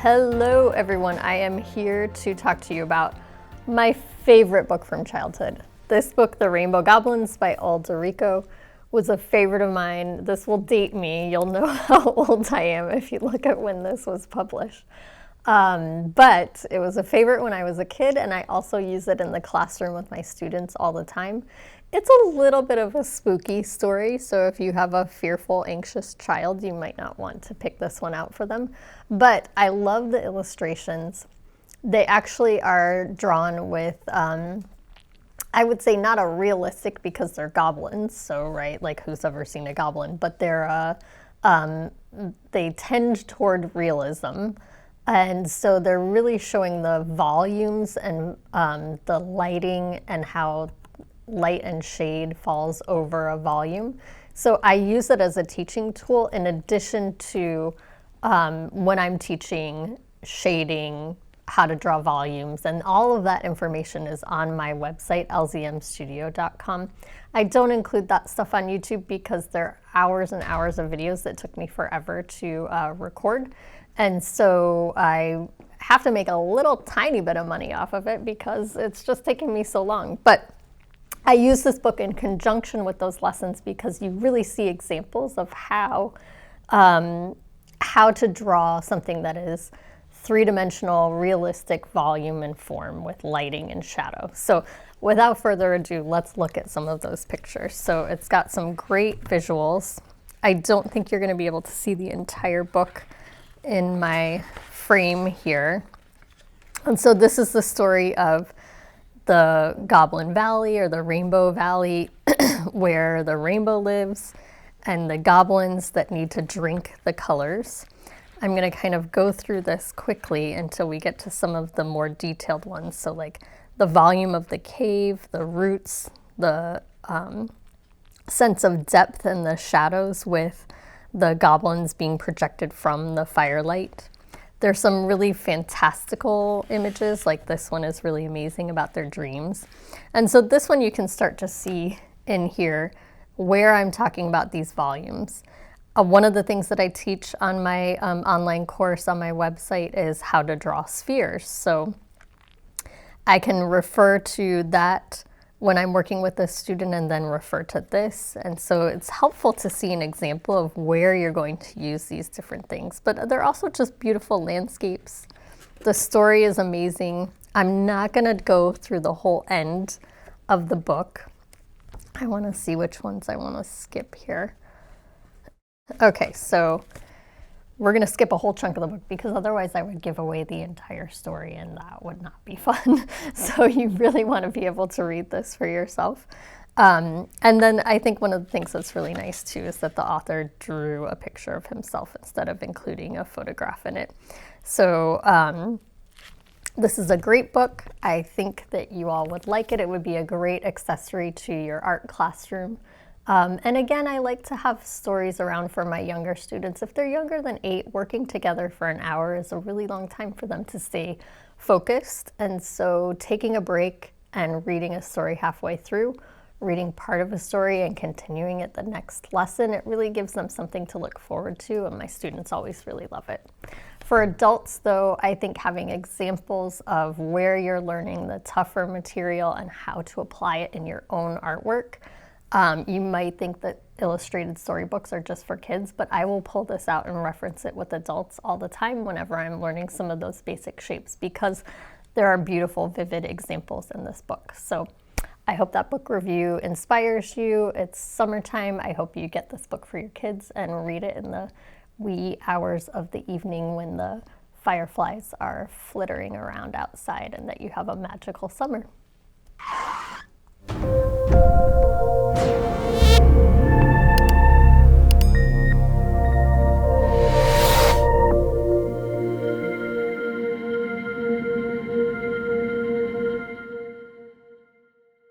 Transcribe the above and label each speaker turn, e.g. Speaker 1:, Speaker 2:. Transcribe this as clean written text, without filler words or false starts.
Speaker 1: Hello everyone, I am here to talk to you about my favorite book from childhood. This book, The Rainbow Goblins by Ul de Rico, was a favorite of mine. This will date me. You'll know how old I am if you look at when this was published. But it was a favorite when I was a kid, and I also use it in the classroom with my students all the time. It's a little bit of a spooky story, so if you have a fearful, anxious child, you might not want to pick this one out for them. But I love the illustrations. They actually are drawn with, I would say not a realistic because they're goblins, so right, like who's ever seen a goblin, but they're, they tend toward realism. And so they're really showing the volumes and the lighting and how light and shade falls over a volume. So I use it as a teaching tool in addition to when I'm teaching shading, how to draw volumes, and all of that information is on my website, LZMstudio.com. I don't include that stuff on YouTube because there are hours and hours of videos that took me forever to record. And so I have to make a little tiny bit of money off of it because it's just taking me so long. But I use this book in conjunction with those lessons because you really see examples of how to draw something that is three-dimensional, realistic volume and form with lighting and shadow. So without further ado, let's look at some of those pictures. So it's got some great visuals. I don't think you're going to be able to see the entire book in my frame here. And so this is the story of the Goblin Valley or the Rainbow Valley where the rainbow lives and the goblins that need to drink the colors. I'm going to kind of go through this quickly until we get to some of the more detailed ones. So like the volume of the cave, the roots, the sense of depth and the shadows with the goblins being projected from the firelight. There's some really fantastical images, like this one is really amazing about their dreams. And so this one you can start to see in here where I'm talking about these volumes. One of the things that I teach on my online course on my website is how to draw spheres. So I can refer to that when I'm working with a student and then refer to this. And so it's helpful to see an example of where you're going to use these different things. But they're also just beautiful landscapes. The story is amazing. I'm not gonna go through the whole end of the book. I wanna see which ones I wanna skip here. Okay, so we're gonna skip a whole chunk of the book because otherwise I would give away the entire story and that would not be fun. So you really want to be able to read this for yourself. And then I think one of the things that's really nice too is that the author drew a picture of himself instead of including a photograph in it. So this is a great book. I think that you all would like it. It would be a great accessory to your art classroom. And again, I like to have stories around for my younger students. If they're younger than 8, working together for an hour is a really long time for them to stay focused. And so taking a break and reading a story halfway through, reading part of a story and continuing it the next lesson, it really gives them something to look forward to, and my students always really love it. For adults, though, I think having examples of where you're learning the tougher material and how to apply it in your own artwork. You might think that illustrated storybooks are just for kids, but I will pull this out and reference it with adults all the time whenever I'm learning some of those basic shapes because there are beautiful, vivid examples in this book. So I hope that book review inspires you. It's summertime. I hope you get this book for your kids and read it in the wee hours of the evening when the fireflies are flittering around outside and that you have a magical summer.